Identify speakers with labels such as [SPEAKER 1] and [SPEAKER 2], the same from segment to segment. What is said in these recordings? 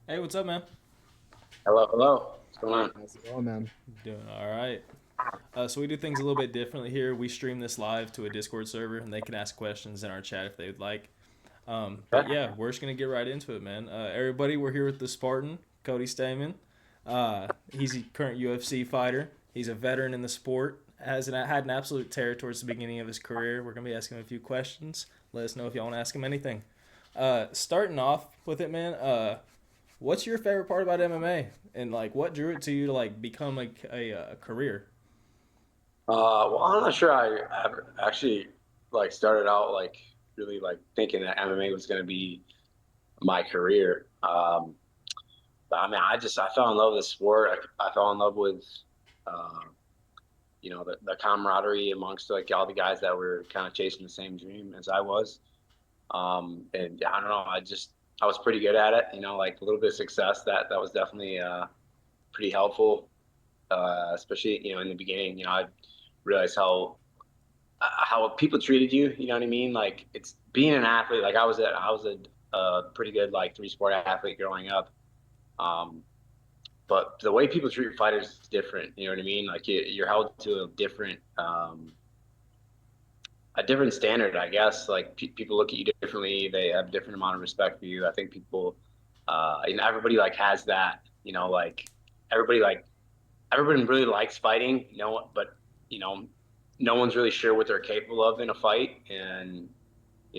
[SPEAKER 1] Hey, what's up, man?
[SPEAKER 2] Hello, hello. What's going on?
[SPEAKER 3] How's it going, man?
[SPEAKER 1] Doing all right. So we do things a little bit differently here. We stream this live to a Discord server, and they can ask questions in our chat if they'd like. But
[SPEAKER 2] Okay.
[SPEAKER 1] yeah, we're just gonna get right into it, man. Everybody, we're here with the Spartan, Cody Stamann. He's a current UFC fighter. He's a veteran in the sport. Had an absolute tear towards the beginning of his career. We're gonna be asking him a few questions. Let us know if y'all want to ask him anything. Starting off with it, man. What's your favorite part about MMA, and like what drew it to you to like become like a career?
[SPEAKER 2] Well, I'm not sure I ever actually like started out like really like thinking that MMA was going to be my career. But I mean, I fell in love with the sport. I fell in love with, uh, the camaraderie amongst like all the guys that were kind of chasing the same dream as I was. And I don't know, I was pretty good at it. Like a little bit of success that was definitely pretty helpful. Especially in the beginning. I realized how people treated you. You know what I mean? Like it's being an athlete. Like I was a pretty good like three sport athlete growing up. Um, but the way people treat fighters is different. You know what I mean? Like you're held to a different standard, I guess. Like people look at you differently. They have a different amount of respect for you. I think people, everybody like has that. Everybody like everybody really likes fighting, but you know, no one's really sure what they're capable of in a fight. And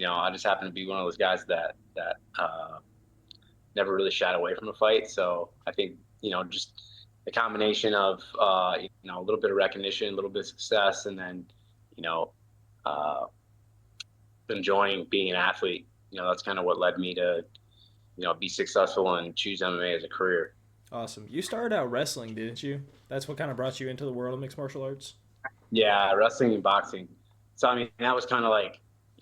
[SPEAKER 2] I just happen to be one of those guys that never really shied away from a fight. So I think just the combination of a little bit of recognition, a little bit of success, and then you know uh, enjoying being an athlete. That's kind of what led me to be successful and choose MMA as a career.
[SPEAKER 1] Awesome. You started out wrestling, didn't you? That's what kind of brought you into the world of mixed martial arts.
[SPEAKER 2] Yeah, wrestling and boxing. So I mean, that was kind of like,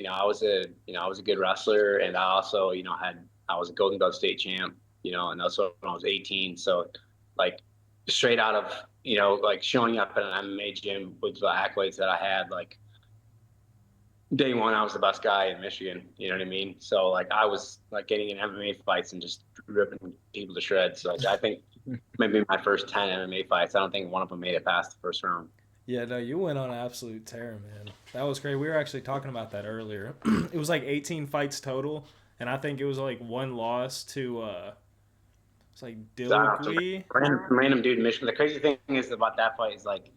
[SPEAKER 2] I was a good wrestler, and I also, I was a Golden Glove state champ, and that's when I was 18. So, like, straight out of, like showing up at an MMA gym with the accolades that I had, like day one, I was the best guy in Michigan. You know what I mean? So like, I was like getting in MMA fights and just ripping people to shreds. Like, I think maybe my first 10 MMA fights, I don't think one of them made it past the first round.
[SPEAKER 1] Yeah, no, you went on an absolute tear, man. That was great. We were actually talking about that earlier. It was like 18 fights total, and I think it was like one loss to it's like
[SPEAKER 2] So I don't know,
[SPEAKER 1] Dilgui.
[SPEAKER 2] some random dude in Michigan. The crazy thing is about that fight is like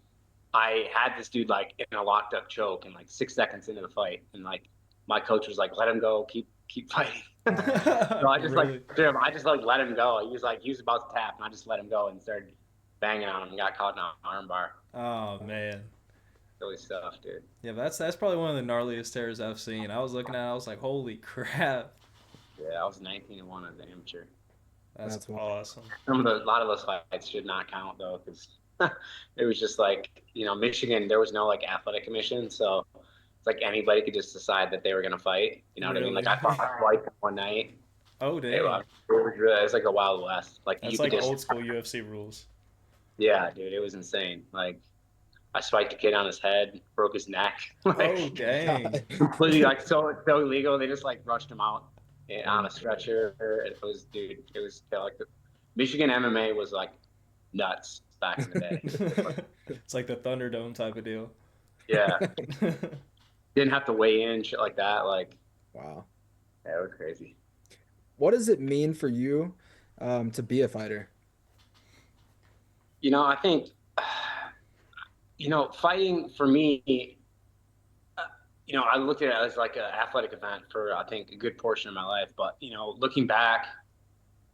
[SPEAKER 2] I had this dude like in a locked up choke and like 6 seconds into the fight, and like my coach was like, "Let him go, keep fighting." So I just like
[SPEAKER 1] Really?
[SPEAKER 2] I just like let him go. He was about to tap, and I just let him go and started banging on him and got caught in an arm bar.
[SPEAKER 1] Oh man.
[SPEAKER 2] Silly stuff, dude.
[SPEAKER 1] Yeah, that's probably one of the gnarliest tears I've seen. I was looking at it, I was like, holy crap.
[SPEAKER 2] Yeah, I was 19-1 as an amateur.
[SPEAKER 1] That's
[SPEAKER 3] That's one.
[SPEAKER 1] awesome.
[SPEAKER 2] A lot of those fights should not count though, because it was just like Michigan. There was no like athletic commission, so it's like anybody could just decide that they were gonna fight. You know what I mean? Like
[SPEAKER 1] Really?
[SPEAKER 2] I fought twice in one night.
[SPEAKER 1] Oh
[SPEAKER 2] It
[SPEAKER 1] dang.
[SPEAKER 2] was, it was like the Wild West. Like
[SPEAKER 1] That's
[SPEAKER 2] you could
[SPEAKER 1] like
[SPEAKER 2] just,
[SPEAKER 1] old school UFC rules.
[SPEAKER 2] yeah, dude, it was insane. Like I spiked a kid on his head, broke his neck,
[SPEAKER 1] Oh
[SPEAKER 2] like
[SPEAKER 1] dang.
[SPEAKER 3] God.
[SPEAKER 2] completely like so illegal. They just like rushed him out
[SPEAKER 3] Oh
[SPEAKER 2] on
[SPEAKER 3] my
[SPEAKER 2] a
[SPEAKER 3] God.
[SPEAKER 2] stretcher. It was, dude, it was like the Michigan MMA was like nuts back in the day.
[SPEAKER 1] It's like the Thunderdome type of deal.
[SPEAKER 2] Yeah, didn't have to weigh in, shit like that. Like,
[SPEAKER 3] Wow.
[SPEAKER 2] yeah, it was crazy.
[SPEAKER 3] What does it mean for you to be a fighter?
[SPEAKER 2] I think, fighting for me, uh, I looked at it as like an athletic event for, I think, a good portion of my life. But, looking back,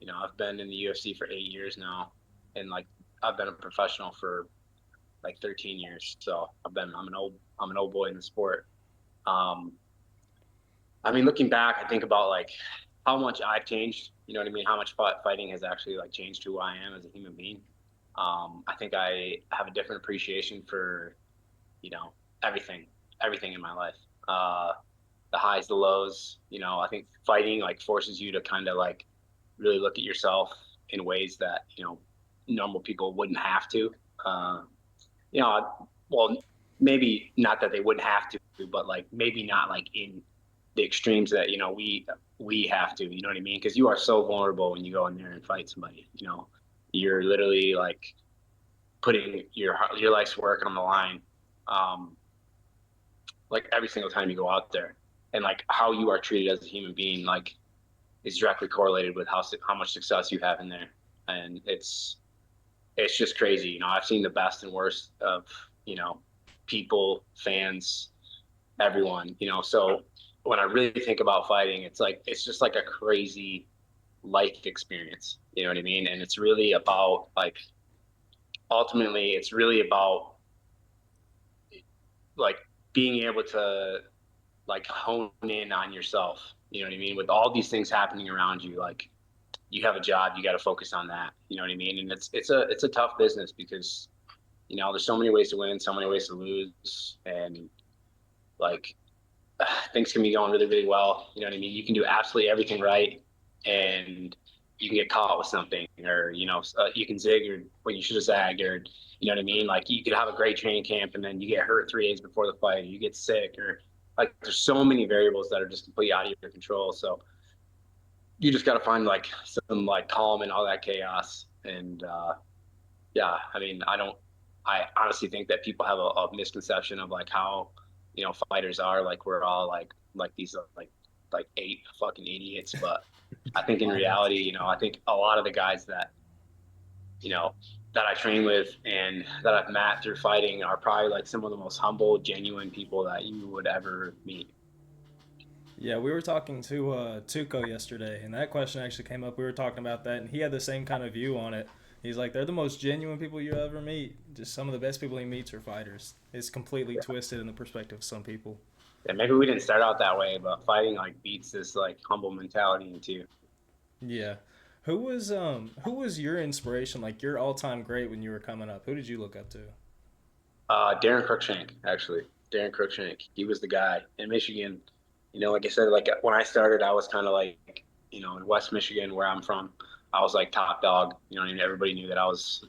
[SPEAKER 2] I've been in the UFC for 8 years now. And like, I've been a professional for like 13 years. So I'm an old boy in the sport. Um, I mean, looking back, I think about like how much I've changed. You know what I mean? How much fighting has actually like changed who I am as a human being. I think I have a different appreciation for you know everything, everything in my life. The highs, the lows. I think fighting like forces you to kind of like really look at yourself in ways that normal people wouldn't have to. Uh, well, maybe not that they wouldn't have to, but like maybe not like in the extremes that, you know, we have to, you know what I mean? Because you are so vulnerable when you go in there and fight somebody. You know, you're literally like putting your life's work on the line, um, like every single time you go out there, and like how you are treated as a human being, like is directly correlated with how much success you have in there, and it's just crazy. You know, I've seen the best and worst of, you know, people, fans, everyone. You know, so when I really think about fighting, it's like it's just like a crazy life experience. You know what I mean? And it's really about like ultimately, it's really about like being able to like hone in on yourself. You know what I mean? With all these things happening around you, like you have a job, you got to focus on that. You know what I mean? And it's a tough business because, you know, there's so many ways to win, so many ways to lose, and like things can be going really, really well. You know what I mean? You can do absolutely everything right, and you can get caught with something, or you know, you can zig or when you should have zagged, or you know what I mean? Like you could have a great training camp, and then you get hurt 3 days before the fight, or you get sick, or like there's so many variables that are just completely out of your control. So you just got to find like some like calm in all that chaos. And yeah, I mean, I honestly think that people have a misconception of like how, you know, fighters are like, we're all like these like eight fucking idiots. But I think in reality, you know, I think a lot of the guys that, you know, that I train with and that I've met through fighting are probably like some of the most humble, genuine people that you would ever meet.
[SPEAKER 1] Yeah, we were talking to Tuco yesterday, and that question actually came up. We were talking about that, and he had the same kind of view on it. He's like, they're the most genuine people you ever meet. Just some of the best people he meets are fighters. It's completely twisted in the perspective of some people.
[SPEAKER 2] And maybe we didn't start out that way, but fighting like beats this like humble mentality into.
[SPEAKER 1] Yeah. Who was your inspiration, like your all time great when you were coming up? Who did you look up to?
[SPEAKER 2] Darren Cruikshank, actually. Darren Cruikshank. He was the guy in Michigan. You know, like I said, like when I started, I was kind of like, you know, in West Michigan, where I'm from, I was like top dog. You know, I mean, everybody knew that I was,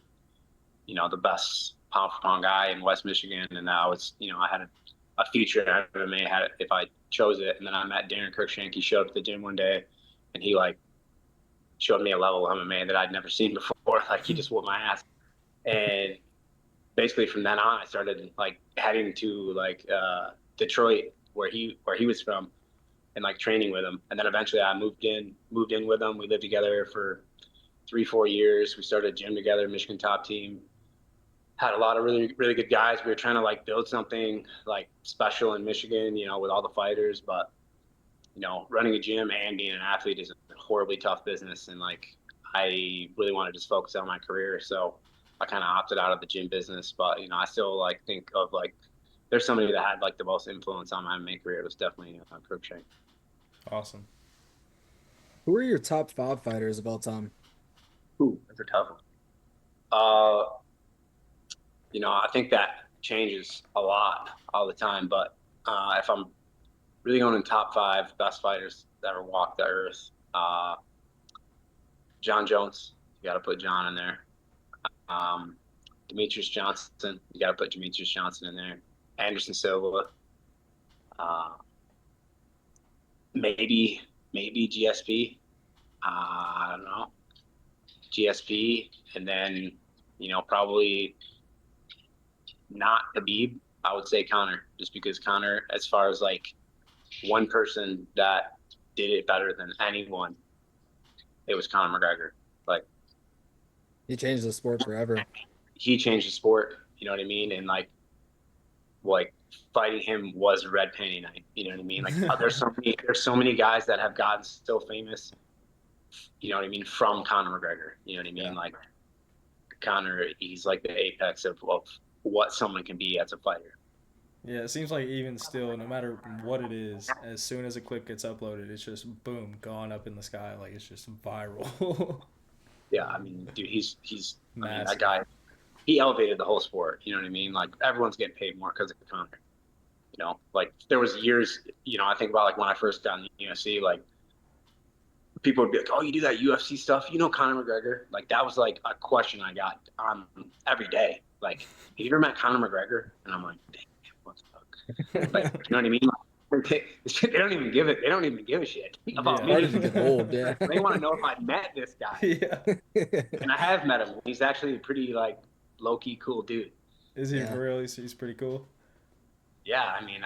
[SPEAKER 2] you know, the best pound for pound guy in West Michigan, and that I was, you know, I had a future in MMA had if I chose it. And then I met Darren Cruikshank. He showed up at the gym one day, and he like showed me a level of MMA that I'd never seen before. Like he just whooped my ass, and basically from then on, I started like heading to like Detroit, where he was from, and like training with him. And then eventually, I moved in with him. We lived together for 3 4 years. We started a gym together, Michigan top team. Had a lot of really really good guys. We were trying to like build something like special in Michigan, you know, with all the fighters. But you know, running a gym and being an athlete is a horribly tough business, and like I really wanted to just focus on my career, so I kind of opted out of the gym business. But you know, I still like think of like there's somebody that had like the most influence on my MMA career. It was definitely Cruikshank.
[SPEAKER 1] Awesome.
[SPEAKER 3] Who are your top five fighters of all time?
[SPEAKER 2] Ooh, that's a tough one. Uh, you know, I think that changes a lot all the time. But if I'm really going in top five best fighters that ever walked the earth, John Jones, you got to put John in there. Um, Demetrius Johnson, you got to put Demetrius Johnson in there. Anderson Silva, uh, maybe GSP. I don't know, GSP, and then you know probably not Habib. I would say Connor, just because Connor, as far as like one person that did it better than anyone, it was Conor McGregor. Like
[SPEAKER 3] He changed the sport forever.
[SPEAKER 2] he changed the sport. You know what I mean? And like fighting him was red panty night. You know what I mean? Like there's so many guys that have gotten so famous. You know what I mean? From Conor McGregor. You know what I mean?
[SPEAKER 3] Yeah.
[SPEAKER 2] Like Conor, he's like the apex of what someone can be as a fighter.
[SPEAKER 1] Yeah, it seems like even still, no matter what it is, as soon as a clip gets uploaded, it's just boom, gone up in the sky. Like it's just viral.
[SPEAKER 2] Yeah, I mean, dude, he's I mean that
[SPEAKER 1] Massive.
[SPEAKER 2] guy. He elevated the whole sport. You know what I mean? Like everyone's getting paid more because of Conor. You know, like there was years. You know, I think about like when I first got in the UFC, like people would be like, "Oh, you do that UFC stuff? You know Conor McGregor?" Like that was like a question I got every day. Like, have you ever met Conor McGregor? And I'm like, damn, what the fuck? Like, you know what I mean? They don't even give it. They don't even give a shit about
[SPEAKER 1] Yeah.
[SPEAKER 2] me.
[SPEAKER 3] Starting to get old, yeah.
[SPEAKER 2] They want to know if I met this guy,
[SPEAKER 1] Yeah.
[SPEAKER 2] and I have met him. He's actually a pretty like low key cool dude.
[SPEAKER 1] Is he
[SPEAKER 3] Yeah.
[SPEAKER 1] for real? He's pretty cool.
[SPEAKER 2] Yeah, I mean,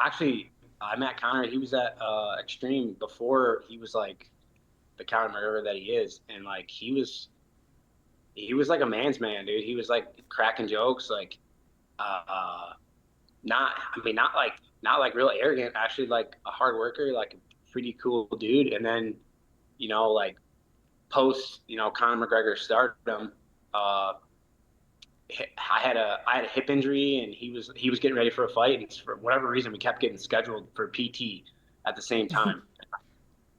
[SPEAKER 2] actually, I met Connor. He was at Extreme before he was like the Conor McGregor that he is, and like he was like a man's man, dude. He was like cracking jokes, like uh, not I mean not like real arrogant, actually like a hard worker, like a pretty cool dude. And then like post Conor McGregor stardom, uh, I had a hip injury, and he was getting ready for a fight, and for whatever reason we kept getting scheduled for PT at the same time.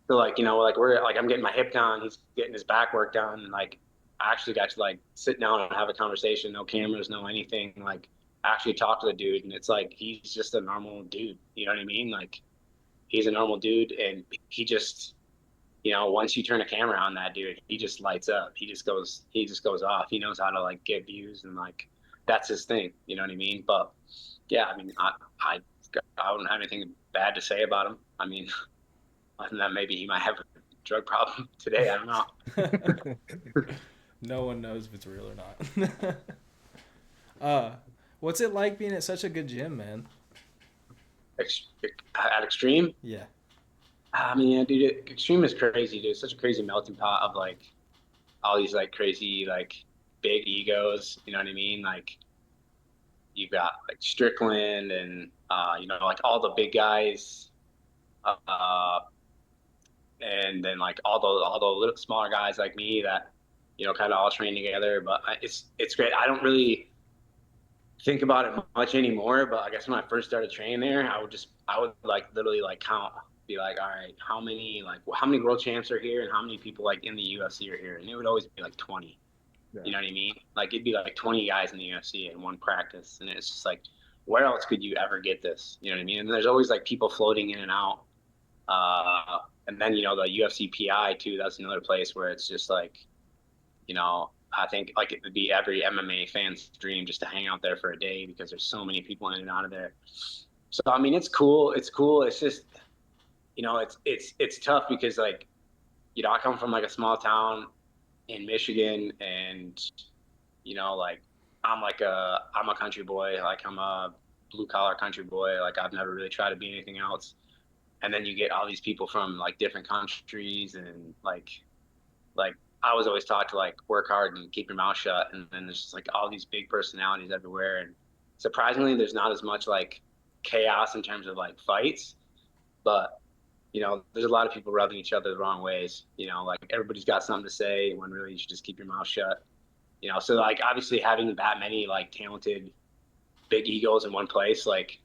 [SPEAKER 2] So like like we're like I'm getting my hip done, he's getting his back work done, and like I actually got to like sit down and have a conversation, no cameras, no anything, like actually talk to the dude, and it's like he's just a normal dude, you know what I mean? Like he's a normal dude, and he just once you turn a camera on that dude, he just lights up. He just goes off. He knows how to like get views, and like that's his thing, you know what I mean? But yeah, I mean I I wouldn't have anything bad to say about him. I mean, other than that, maybe he might have a drug problem today. I don't know.
[SPEAKER 1] No one knows if it's real or not. uh, what's it like being at such a good gym, man?
[SPEAKER 2] At Extreme,
[SPEAKER 1] Yeah.
[SPEAKER 2] I mean, yeah, dude, Extreme is crazy, dude. It's such a crazy melting pot of like all these like crazy like big egos. You know what I mean? Like you've got like Strickland and like all the big guys, uh, and then like all the little smaller guys like me that kind of all train together. But it's great. I don't really think about it much anymore. But I guess when I first started training there, I would like literally like count, be like, all right, how many world champs are here, and how many people like in the UFC are here, and it would always be like 20.
[SPEAKER 3] Yeah.
[SPEAKER 2] You know what I mean? Like it'd be like 20 guys in the UFC in one practice, and it's just like, where else could you ever get this? You know what I mean? And there's always like people floating in and out. And then the UFC PI too. That's another place where it's just like, I think like it would be every MMA fan's dream just to hang out there for a day because there's so many people in and out of there. So I mean, it's cool. It's cool. It's just, it's tough because like, I come from like a small town in Michigan, and like I'm a country boy. Like I'm a blue collar country boy. Like I've never really tried to be anything else. And then you get all these people from like different countries, and like I was always taught to like work hard and keep your mouth shut. And then there's just like all these big personalities everywhere. And surprisingly, there's not as much like chaos in terms of like fights, but there's a lot of people rubbing each other the wrong ways. Like everybody's got something to say when really you should just keep your mouth shut. So like obviously having that many like talented big egos in one place, like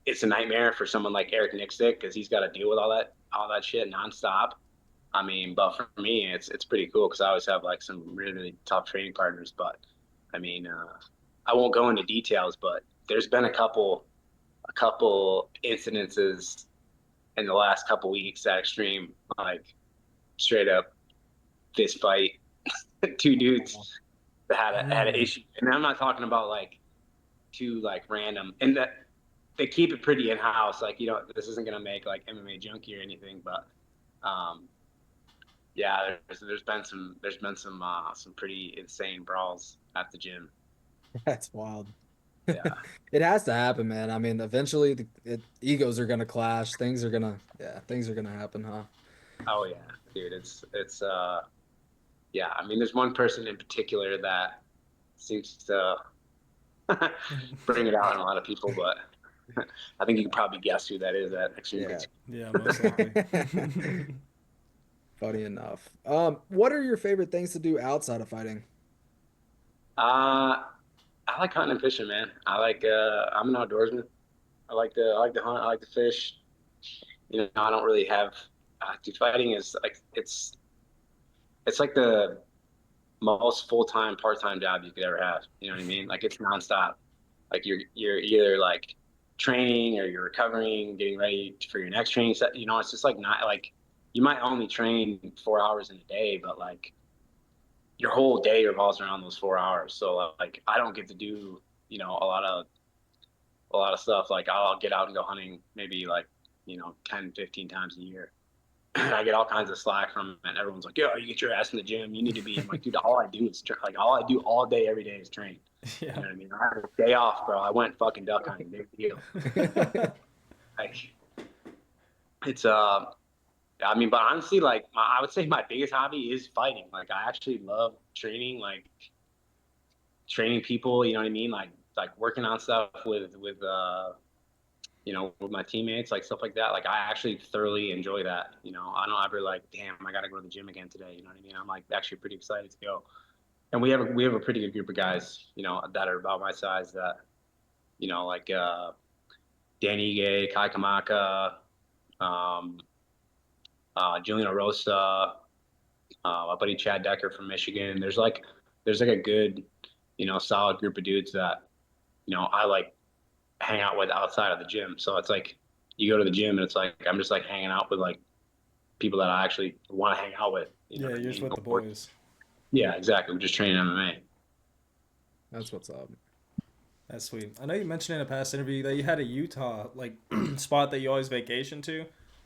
[SPEAKER 2] it's a nightmare for someone like Eric Nixick because he's got to deal with all that shit nonstop. I mean, but for me, it's pretty cool because I always have like some really, really tough training partners. But I mean, I won't go into details, but there's been a couple incidences in the last couple weeks at Extreme, like straight up fist fight, two dudes that had an issue, and I'm not talking about like two like random, and that they keep it pretty in house. Like this isn't gonna make like MMA junkie or anything, but um, yeah, there's been some pretty insane brawls at the gym.
[SPEAKER 3] That's wild.
[SPEAKER 2] Yeah.
[SPEAKER 3] It has to happen, man. I mean, eventually egos are gonna clash. Things are gonna happen, huh?
[SPEAKER 2] Oh yeah, dude. It's yeah. I mean, there's one person in particular that seems to bring it out in a lot of people, but I think you can probably guess who that is at Extreme
[SPEAKER 3] Yeah.
[SPEAKER 2] Kids.
[SPEAKER 1] Yeah, most likely.
[SPEAKER 3] Funny enough. What are your favorite things to do outside of fighting?
[SPEAKER 2] I like hunting and fishing, man. I'm an outdoorsman. I like to hunt. I like to fish. I don't really have. Dude, fighting is like it's like the most full time part time job you could ever have. You know what I mean? Like it's nonstop. Like you're either like training or you're recovering, getting ready for your next training set. It's just like not like you might only train 4 hours in a day, but like your whole day revolves around those 4 hours. So like I don't get to do a a lot of stuff. Like I'll get out and go hunting maybe like, 10, 15 times a year. I get all kinds of slack from it. And everyone's like, yo, you get your ass in the gym. You need to be. I'm like, dude, all I do is like all I do all day, every day is train. You
[SPEAKER 1] Yeah.
[SPEAKER 2] know what I mean? I had a day off, bro. I went fucking duck hunting. Big deal. Like it's I mean, but honestly, like I would say my biggest hobby is fighting. Like I actually love training, like training people. You know what I mean? Like working on stuff with my teammates, like stuff like that. Like I actually thoroughly enjoy that. I don't ever like, damn, I gotta go to the gym again today. You know what I mean? I'm like actually pretty excited to go. And we have a pretty good group of guys, that are about my size that, like Danny Ige, Kai Kamaka, um, Julian Rosa, my buddy Chad Decker from Michigan. There's like a good, solid group of dudes that, I like hang out with outside of the gym. So it's like you go to the gym and it's like I'm just like hanging out with like people that I actually want to hang out with. You know
[SPEAKER 1] Yeah,
[SPEAKER 2] what I
[SPEAKER 1] you're just
[SPEAKER 2] mean?
[SPEAKER 1] with the boys.
[SPEAKER 2] Yeah, exactly. We're just training MMA.
[SPEAKER 3] That's what's up.
[SPEAKER 1] That's sweet. I know you mentioned in a past interview that you had a Utah like spot that you always vacation to.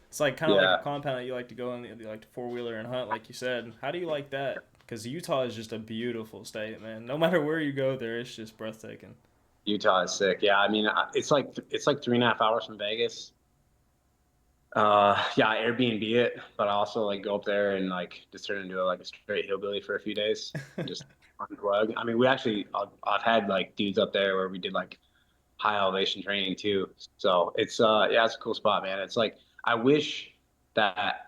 [SPEAKER 1] It's like kind of like
[SPEAKER 2] Yeah.
[SPEAKER 1] a compound that you like to go in, you like to four-wheeler and hunt, like you said. How do you like that? Because Utah is just a beautiful state, man. No matter where you go there, it's just breathtaking.
[SPEAKER 2] Utah is sick. Yeah, I mean, it's like 3.5 hours from Vegas. Yeah, Airbnb it, but I also like go up there and like just turn into like a straight hillbilly for a few days, just unplug. I mean, I've had like dudes up there where we did like high elevation training too. So it's yeah, it's a cool spot, man. It's like I wish that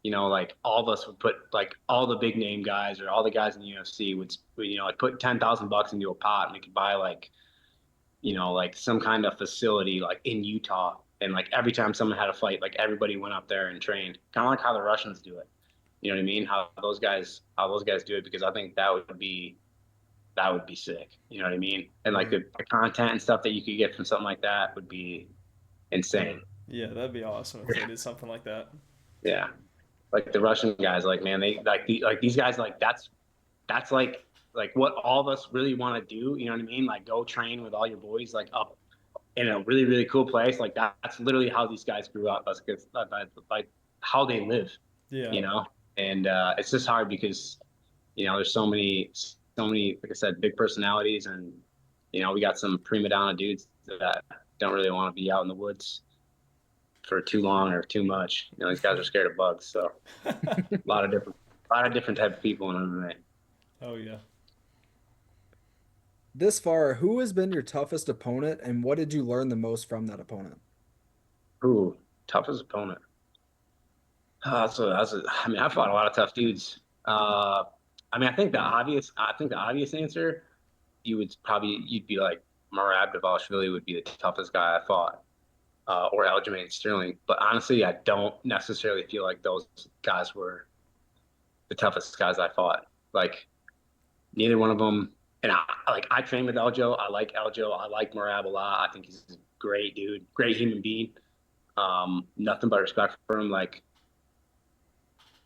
[SPEAKER 2] like all of us would put like all the big name guys or all the guys in the UFC would like put $10,000 into a pot and we could buy like like some kind of facility like in Utah. And like every time someone had a fight, like everybody went up there and trained, kind of like how the Russians do it. You know what I mean? How those guys do it, because I think that would be sick. You know what I mean? And like
[SPEAKER 3] Right.
[SPEAKER 2] the content and stuff that you could get from something like that would be insane.
[SPEAKER 1] Yeah, that'd be awesome if they did something like that.
[SPEAKER 2] Yeah. Like the Russian guys, like man, they like these guys, like that's like what all of us really want to do. You know what I mean? Like go train with all your boys, like up in a really really cool place. Like that's literally how these guys grew up. Like how they live.
[SPEAKER 1] Yeah.
[SPEAKER 2] You know, and it's just hard because there's so many like I said, big personalities, and we got some prima donna dudes that don't really want to be out in the woods for too long or too much. These guys are scared of bugs, so a lot of different type of people in MMA.
[SPEAKER 1] Oh yeah.
[SPEAKER 3] This far, who has been your toughest opponent, and what did you learn the most from that opponent?
[SPEAKER 2] Ooh, toughest opponent. I mean, I fought a lot of tough dudes. I mean, I think the obvious answer, you'd be like Marab Dvalishvili would be the toughest guy I fought, or Aljamain Sterling. But honestly, I don't necessarily feel like those guys were the toughest guys I fought. Like neither one of them. And I train with Eljo. I like Eljo. I like Marab a lot. I think he's a great dude, great human being. Nothing but respect for him.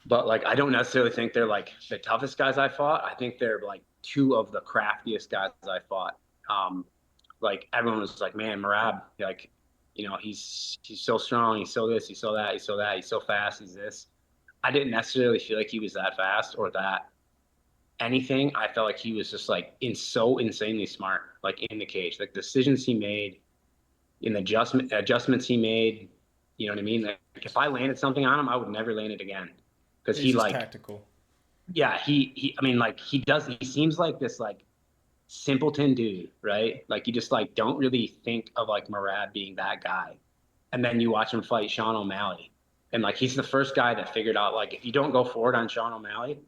[SPEAKER 2] But like I don't necessarily think they're like the toughest guys I fought. I think they're like two of the craftiest guys I fought. Um, like everyone was like, man, Marab, like, he's so strong, he's so this, he's so that, he's so that, he's so fast, he's this. I didn't necessarily feel like he was that fast or that anything. I felt like he was just like so insanely smart, like in the cage, like decisions he made, in the adjustments he made. You know what I mean? Like if I landed something on him, I would never land it again, because
[SPEAKER 1] He's
[SPEAKER 2] he
[SPEAKER 1] just
[SPEAKER 2] like,
[SPEAKER 1] tactical.
[SPEAKER 2] yeah, he. I mean, like he seems like this like simpleton dude, right? Like you just like don't really think of like Murad being that guy, and then you watch him fight Sean O'Malley, and like he's the first guy that figured out like if you don't go forward on Sean O'Malley,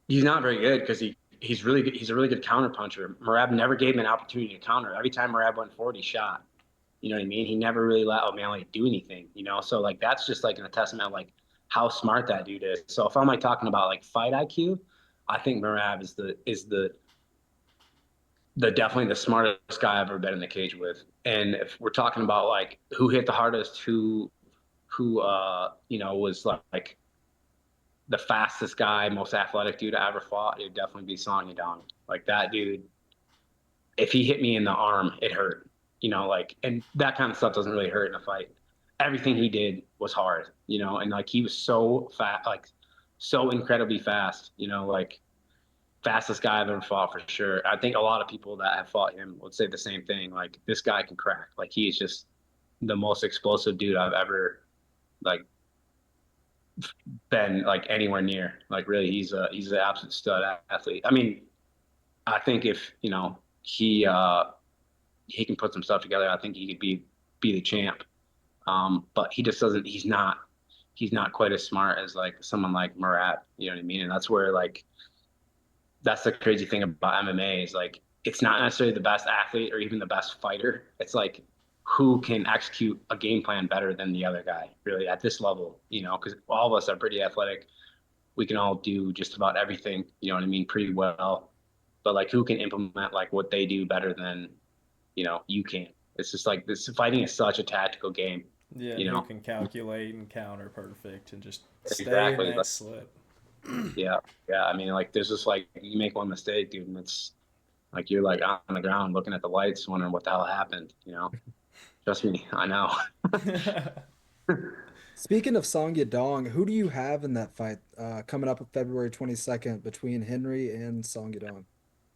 [SPEAKER 2] he's not very good, because he's really good. He's a really good counter puncher. Murad never gave him an opportunity to counter. Every time Murad went forward, he shot. You know what I mean? He never really let O'Malley do anything. So like that's just like a testament of like how smart that dude is. So if I'm like talking about like fight IQ, I think Murad is the definitely the smartest guy I've ever been in the cage with. And if we're talking about like who hit the hardest, who was like the fastest guy, most athletic dude I ever fought, it'd definitely be Song Yadong. Like that dude, if he hit me in the arm, it hurt. like, and that kind of stuff doesn't really hurt in a fight. Everything he did was hard, and like he was so fast, like so incredibly fast, like fastest guy I've ever fought for sure. I think a lot of people that have fought him would say the same thing. Like this guy can crack. Like he is just the most explosive dude I've ever like been like anywhere near. Like really, he's an absolute stud athlete. I mean, I think if he can put some stuff together, I think he could be the champ. But he just doesn't. He's not quite as smart as like someone like Murat. You know what I mean? And that's where like that's the crazy thing about MMA is like it's not necessarily the best athlete or even the best fighter. It's like who can execute a game plan better than the other guy, really, at this level, because all of us are pretty athletic. We can all do just about everything, you know what I mean, pretty well. But like who can implement like what they do better than, you can. It's just like this fighting is such a tactical game,
[SPEAKER 1] Yeah,
[SPEAKER 2] you
[SPEAKER 1] and who
[SPEAKER 2] know.
[SPEAKER 1] can calculate and counter perfect and just stay in
[SPEAKER 2] Exactly.
[SPEAKER 1] that
[SPEAKER 2] Like,
[SPEAKER 1] slip.
[SPEAKER 2] yeah, yeah. I mean, like there's just like you make one mistake, dude, and it's like you're like on the ground looking at the lights, wondering what the hell happened. Trust me, I know.
[SPEAKER 3] Speaking of Song Yadong, who do you have in that fight coming up February 22nd between Henry and Song Yadong?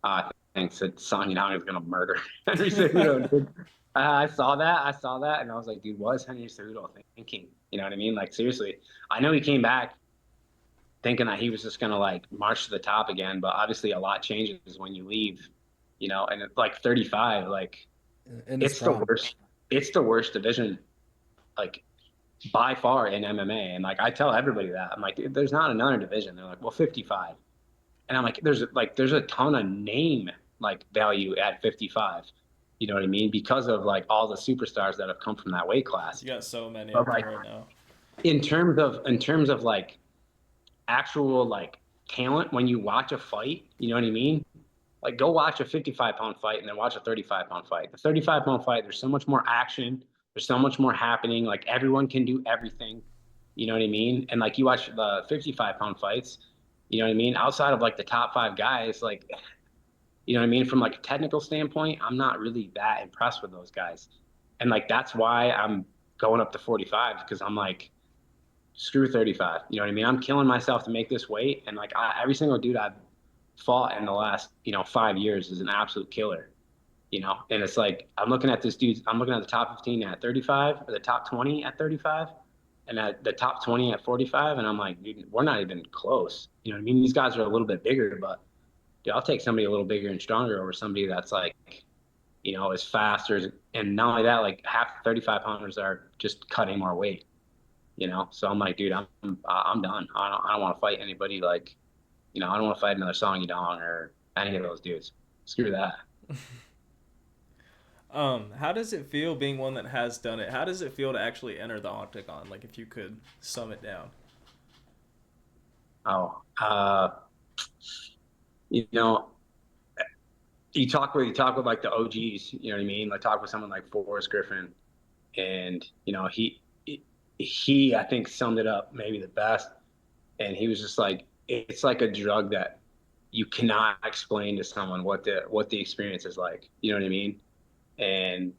[SPEAKER 2] I think that Sonny Young is gonna murder Henry Cejudo, dude. I saw that, and I was like, dude, what is Henry Cejudo thinking? You know what I mean? Like seriously, I know he came back thinking that he was just gonna like march to the top again, but obviously a lot changes when you leave. And it's like 35, like
[SPEAKER 3] In his
[SPEAKER 2] it's the
[SPEAKER 3] prime.
[SPEAKER 2] worst. It's the worst division, like by far in MMA. And like I tell everybody that I'm like, there's not another division. They're like, well, 55. And I'm like there's a ton of name like value at 55. You know what I mean? Because of like all the superstars that have come from that weight class.
[SPEAKER 1] You got so many
[SPEAKER 2] But
[SPEAKER 1] up
[SPEAKER 2] like
[SPEAKER 1] there right now.
[SPEAKER 2] in terms of like actual like talent when you watch a fight, you know what I mean? Like go watch a 55-pound fight and then watch a 35-pound fight. The 35-pound fight, there's so much more action, there's so much more happening. Like everyone can do everything. You know what I mean? And like you watch the 55-pound fights, you know what I mean? Outside of like the top five guys, like you know what I mean? From like a technical standpoint, I'm not really that impressed with those guys. And like that's why I'm going up to 45 because I'm like, screw 35. You know what I mean? I'm killing myself to make this weight. And like every single dude I've fought in the last, 5 years is an absolute killer. And it's like I'm looking at the top 15 at 35 or the top 20 at 35 and at the top 20 at 45. And I'm like, dude, we're not even close. You know what I mean? These guys are a little bit bigger, but dude, I'll take somebody a little bigger and stronger over somebody that's like, as fast or, and not only that, like half the 35 pounders are just cutting more weight. So I'm like, dude, I'm done. I don't want to fight anybody like, I don't want to fight another Song Yadong or any of those dudes. Screw that.
[SPEAKER 1] How does it feel being one that has done it? How does it feel to actually enter the octagon? Like if you could sum it down.
[SPEAKER 2] Oh, you know, you talk with like the OGs. You know what I mean? Like talk with someone like Forrest Griffin, and he I think summed it up maybe the best. And he was just like, it's like a drug that you cannot explain to someone what the experience is like. You know what I mean? And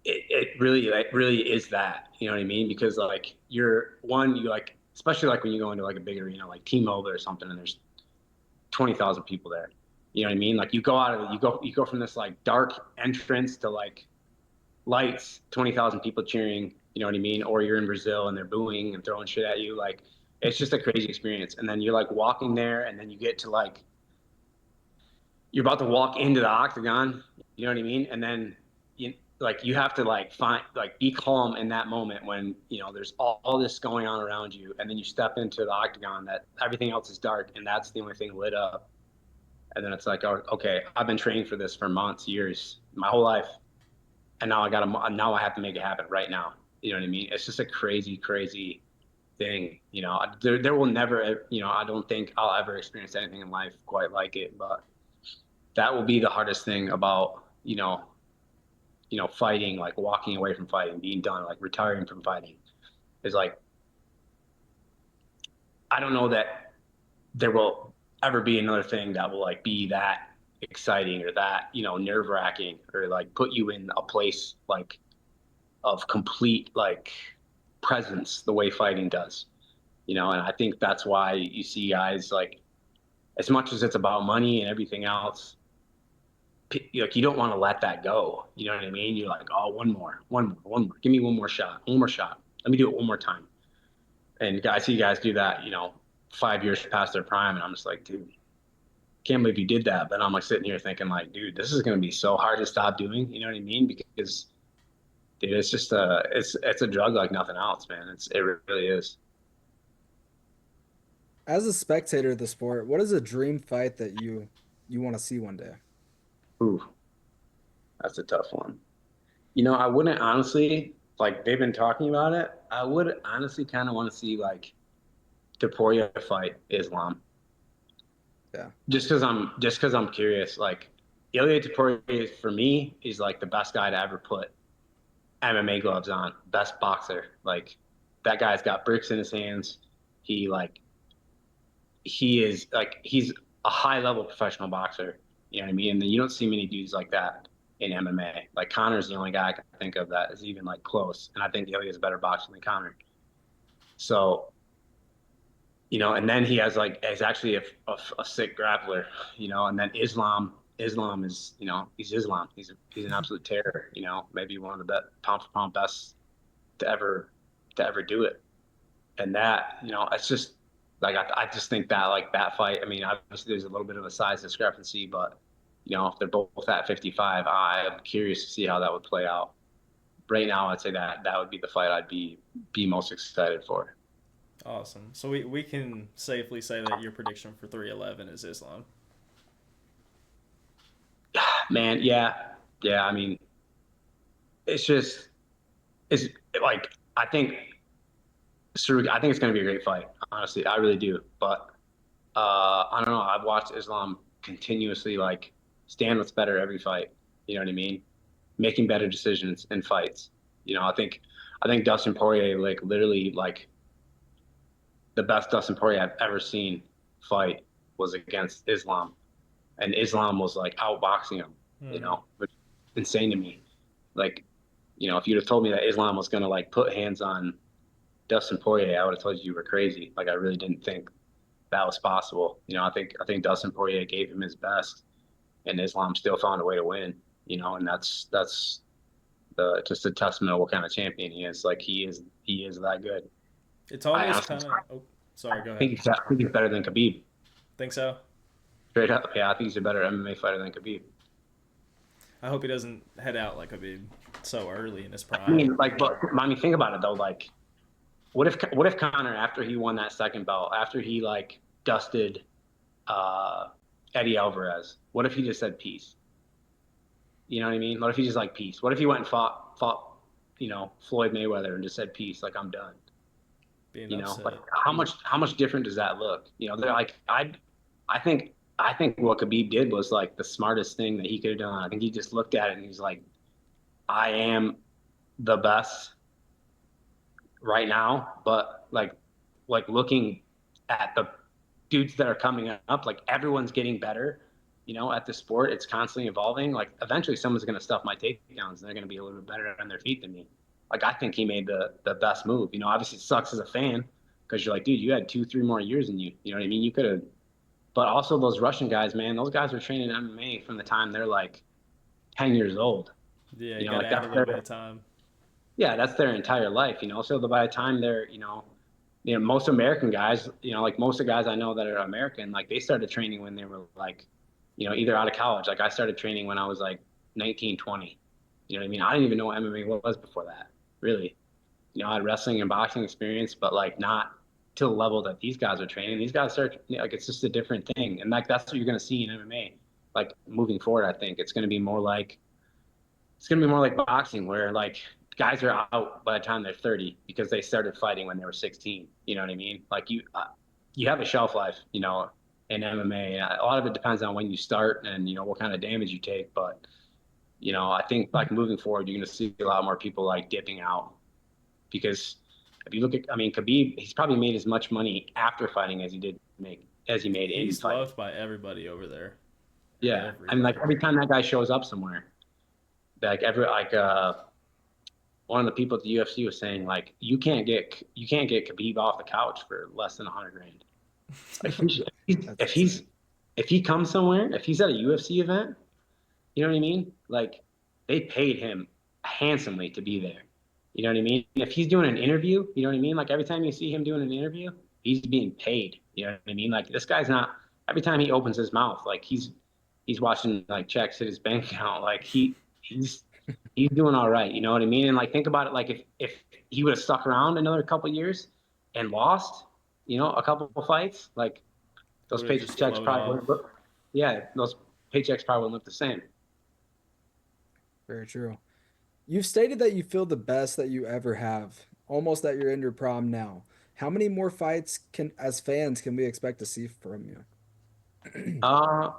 [SPEAKER 2] it really is that. You know what I mean? Because like you like, especially like when you go into like a big arena like T-Mobile or something, and there's 20,000 people there. You know what I mean? Like you go out of it, you go from this like dark entrance to like lights, 20,000 people cheering. You know what I mean? Or you're in Brazil and they're booing and throwing shit at you. Like it's just a crazy experience. And then you're like walking there, and then you get to like you're about to walk into the octagon. You know what I mean? And then you have to like be calm in that moment when there's all this going on around you, and then you step into the octagon that everything else is dark, and that's the only thing lit up. And then it's like, oh, okay, I've been training for this for months, years, my whole life, and now I have to make it happen right now. You know what I mean? It's just a crazy, crazy thing. There will never, I don't think I'll ever experience anything in life quite like it. But that will be the hardest thing about, fighting, like walking away from fighting, being done, like retiring from fighting, is like I don't know that there will ever be another thing that will like be that exciting or that, nerve wracking or like put you in a place like of complete like presence the way fighting does, and I think that's why you see guys like, as much as it's about money and everything else, like you don't want to let that go. You know what I mean? You're like, oh, one more. Give me one more shot. Let me do it one more time. And I see guys do that, 5 years past their prime, and I'm just like, dude, can't believe you did that. But I'm like sitting here thinking, like, dude, this is gonna be so hard to stop doing. You know what I mean? Because, dude, it's just it's a drug like nothing else, man. It really is.
[SPEAKER 3] As a spectator of the sport, what is a dream fight that you want to see one day?
[SPEAKER 2] Ooh, that's a tough one. I wouldn't honestly, like they've been talking about it. I would honestly kind of want to see like Taporia fight Islam,
[SPEAKER 3] Yeah.
[SPEAKER 2] just because I'm curious. Like Ilya Taporia for me is like the best guy to ever put MMA gloves on, best boxer. Like that guy's got bricks in his hands. He like he's a high level professional boxer. You know what I mean? And you don't see many dudes like that in MMA. Like Connor's the only guy I can think of that is even like close. And I think Ilya's a better boxer than Connor. So, and then he has like is actually a sick grappler, and then Islam is, he's Islam. He's an absolute terror, maybe one of the best pound for pound best to ever do it. And that, it's just like I just think that like that fight. I mean, obviously there's a little bit of a size discrepancy, but if they're both at 55, I'm curious to see how that would play out. Right now, I'd say that would be the fight I'd be most excited for.
[SPEAKER 1] Awesome. So we can safely say that your prediction for 311 is Islam.
[SPEAKER 2] Man, yeah, yeah. I mean, it's just it's like I think it's going to be a great fight. Honestly, I really do. But I don't know. I've watched Islam continuously like stand what's better every fight. You know what I mean? Making better decisions in fights. I think Dustin Poirier like literally like the best Dustin Poirier I've ever seen fight was against Islam, and Islam was like outboxing him.
[SPEAKER 1] Mm-hmm.
[SPEAKER 2] Which is insane to me. Like, if you'd have told me that Islam was gonna like put hands on Dustin Poirier, I would have told you were crazy. Like, I really didn't think that was possible. I think Dustin Poirier gave him his best, and Islam still found a way to win. And that's the just a testament of what kind of champion he is. Like he is that good.
[SPEAKER 1] It's
[SPEAKER 2] I
[SPEAKER 1] almost
[SPEAKER 2] honestly
[SPEAKER 1] kind of. Oh, sorry. Go ahead.
[SPEAKER 2] think he's better than Khabib.
[SPEAKER 1] Think so?
[SPEAKER 2] Straight up, yeah, I think he's a better MMA fighter than Khabib.
[SPEAKER 1] I hope he doesn't head out like a big so early in his
[SPEAKER 2] I
[SPEAKER 1] prime.
[SPEAKER 2] mean, like, but I mean, think about it though. Like, what if Connor, after he won that second belt, after he like dusted uh, Eddie Alvarez, what if he just said peace? You know what I mean? What if he just like peace? What if he went and fought, Floyd Mayweather and just said peace, like I'm done.
[SPEAKER 1] Being
[SPEAKER 2] Like
[SPEAKER 1] upset.
[SPEAKER 2] how much different does that look? They're like I think what Khabib did was like the smartest thing that he could have done. I think he just looked at it and he's like, I am the best right now, but like looking at the dudes that are coming up, like everyone's getting better, at the sport. It's constantly evolving. Like eventually someone's gonna stuff my takedowns and they're gonna be a little bit better on their feet than me. Like I think he made the best move. Obviously it sucks as a fan because you're like, dude, you had 2, 3 more years in you. You know what I mean? You could have, but also those Russian guys, man, those guys were training MMA from the time they're like 10 years old.
[SPEAKER 1] Yeah, you got to
[SPEAKER 2] Like
[SPEAKER 1] add a
[SPEAKER 2] that's
[SPEAKER 1] little bit
[SPEAKER 2] their
[SPEAKER 1] of time.
[SPEAKER 2] yeah, that's their entire life. So by the time they're, most American guys, like most of the guys I know that are American, like they started training when they were like, either out of college. Like I started training when I was like 19, 20. You know what I mean? I didn't even know what MMA was before that, really. I had wrestling and boxing experience, but like not to the level that these guys are training. These guys start like it's just a different thing, and like that's what you're gonna see in MMA. Like moving forward, I think it's gonna be more like boxing, where like guys are out by the time they're 30 because they started fighting when they were 16. You know what I mean? Like you have a shelf life, in MMA. A lot of it depends on when you start and what kind of damage you take. But I think like moving forward, you're gonna see a lot more people like dipping out because if you look at, I mean, Khabib, he's probably made as much money after fighting as he made in
[SPEAKER 1] He's
[SPEAKER 2] fighting.
[SPEAKER 1] loved by everybody over there.
[SPEAKER 2] Yeah, I mean, like
[SPEAKER 1] Everybody.
[SPEAKER 2] every time that guy shows up somewhere, like every like one of the people at the UFC was saying like you can't get Khabib off the couch for less than 100 grand. Like
[SPEAKER 3] That's
[SPEAKER 2] if he's
[SPEAKER 3] insane.
[SPEAKER 2] if he comes somewhere, if he's at a UFC event, you know what I mean? Like they paid him handsomely to be there. You know what I mean? If he's doing an interview, you know what I mean? Like every time you see him doing an interview, he's being paid. You know what I mean? Like this guy's not every time he opens his mouth, like he's watching like checks hit his bank account. Like he's doing all right. You know what I mean? And like think about it, like if he would have stuck around another couple years and lost, you know, a couple of fights, like
[SPEAKER 1] It
[SPEAKER 2] those
[SPEAKER 1] would have just
[SPEAKER 2] paychecks
[SPEAKER 1] flowed
[SPEAKER 2] probably
[SPEAKER 1] off.
[SPEAKER 2] wouldn't look, yeah, those paychecks probably wouldn't look the same.
[SPEAKER 3] Very true. You've stated that you feel the best that you ever have, almost that you're in your prime now. How many more fights can, as fans, can we expect to see from you?
[SPEAKER 2] I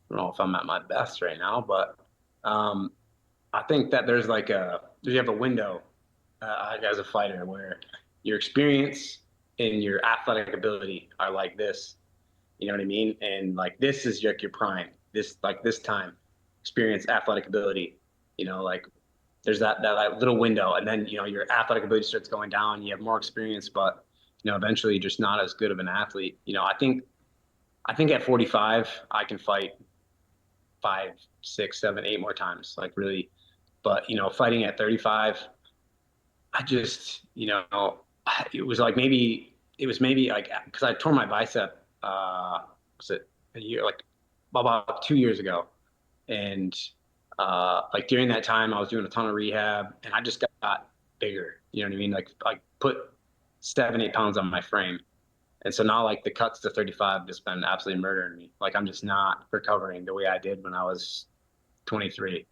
[SPEAKER 2] don't know if I'm at my best right now, but um, I think that there's like you have a window as a fighter where your experience and your athletic ability are like this. You know what I mean? And like this is like your prime. This like this time, experience, athletic ability. You know, like there's that little window, and then you know your athletic ability starts going down. You have more experience, but you know eventually you're just not as good of an athlete. You know, I think at 45 I can fight five, six, seven, eight more times. Like really, but you know, fighting at 35, I just you know, it was maybe like because I tore my bicep. Was it a year like about 2 years ago, and like during that time I was doing a ton of rehab, and I just got bigger. You know what I mean? Like I put 7, 8 pounds on my frame. And so now, like the cuts to 35 just been absolutely murdering me. Like I'm just not recovering the way I did when I was 23.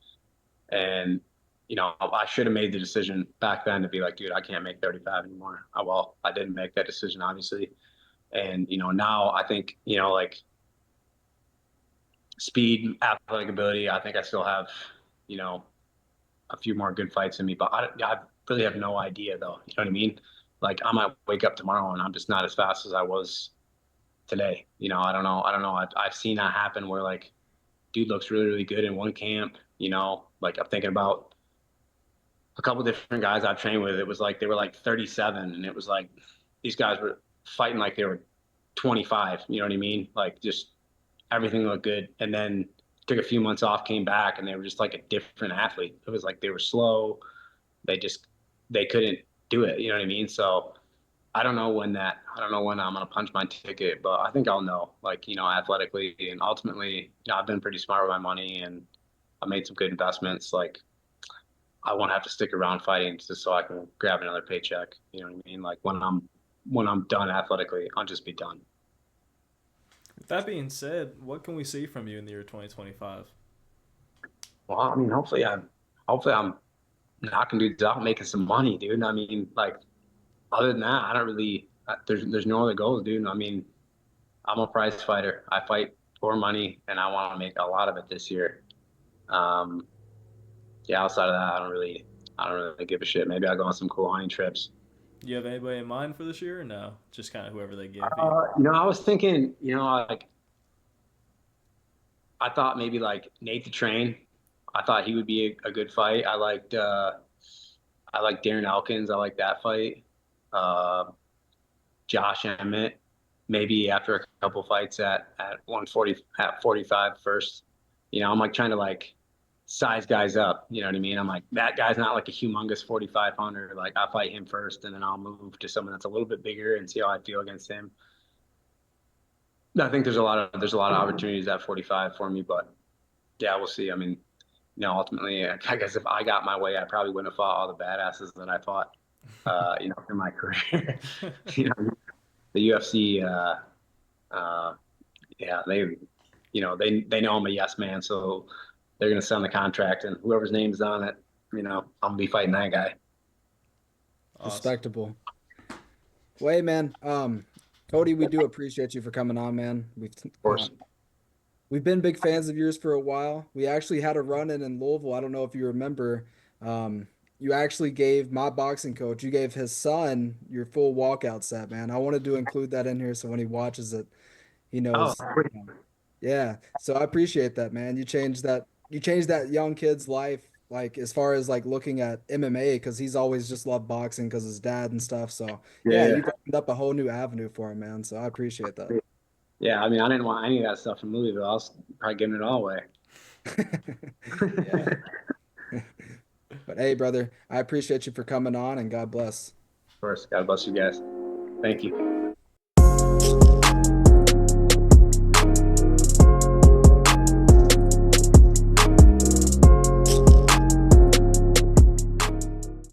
[SPEAKER 2] And you know, I should have made the decision back then to be like, dude, I can't make 35 anymore. Well, I didn't make that decision, obviously. And you know, now I think you know, like speed, athletic ability. I think I still have, you know, a few more good fights in me, but I really have no idea though. You know what I mean? Like I might wake up tomorrow and I'm just not as fast as I was today. You know, I don't know. I don't know. I've seen that happen where like dude looks really, really good in one camp. You know, like I'm thinking about a couple different guys I've trained with. It was like they were like 37, and it was like these guys were fighting like they were 25. You know what I mean? Like just everything looked good, and then took a few months off, came back, and they were just like a different athlete. It was like they were slow. They just they couldn't do it. You know what I mean? So I don't know when I'm gonna punch my ticket, but I think I'll know. Like you know, athletically and ultimately, you know, I've been pretty smart with my money and I made some good investments. Like I won't have to stick around fighting just so I can grab another paycheck. You know what I mean? Like when I'm done athletically, I'll just be done.
[SPEAKER 1] With that being said, what can we see from you in the year 2025?
[SPEAKER 2] Well, I mean, hopefully I'm knocking dudes out, making some money, dude. I mean, like other than that, I don't really. There's no other goals, dude. I mean, I'm a prize fighter. I fight for money, and I want to make a lot of it this year. Um, yeah, outside of that, I don't really give a shit. Maybe I'll go on some cool hunting trips.
[SPEAKER 1] Do you have anybody in mind for this year or no? Just kind of whoever they give you.
[SPEAKER 2] You know, I was thinking, you know, like I thought maybe like Nate the Train. I thought he would be a good fight. I like Darren Elkins. I like that fight. Uh, Josh Emmett. Maybe after a couple fights at 140 at 45 first. You know, I'm like trying to like size guys up. You know what I mean? I'm like that guy's not like a humongous 45 pounder. Like I fight him first, and then I'll move to someone that's a little bit bigger and see how I feel against him. I think there's a lot of opportunities at 45 for me, but yeah, we'll see. I mean, you know, ultimately, I guess if I got my way, I probably wouldn't have fought all the badasses that I fought, you know, in my career. You know, the UFC, uh, yeah, you know, they know I'm a yes man, so they're gonna send the contract, and whoever's name's on it, you know, I'm gonna be fighting that guy. Of
[SPEAKER 1] Awesome.
[SPEAKER 3] Respectable. Well, hey, man. Cody, we do appreciate you for coming on, man.
[SPEAKER 2] course.
[SPEAKER 3] We've been big fans of yours for a while. We actually had a run in Louisville. I don't know if you remember. You actually gave my boxing coach, you gave his son your full walkout set, man. I wanted to include that in here so when he watches it, he
[SPEAKER 2] Oh,
[SPEAKER 3] knows. Yeah. So I appreciate that, man. You changed that young kid's life, like as far as like looking at MMA, because he's always just loved boxing because his dad and stuff. So yeah,
[SPEAKER 2] Yeah.
[SPEAKER 3] you've opened up a whole new avenue for him, man. So I appreciate that.
[SPEAKER 2] Yeah. I mean, I didn't want any of that stuff in Louisville. I was probably giving it all away.
[SPEAKER 1] Yeah.
[SPEAKER 3] But hey, brother, I appreciate you for coming on and God bless.
[SPEAKER 2] Of course. God bless you guys. Thank you.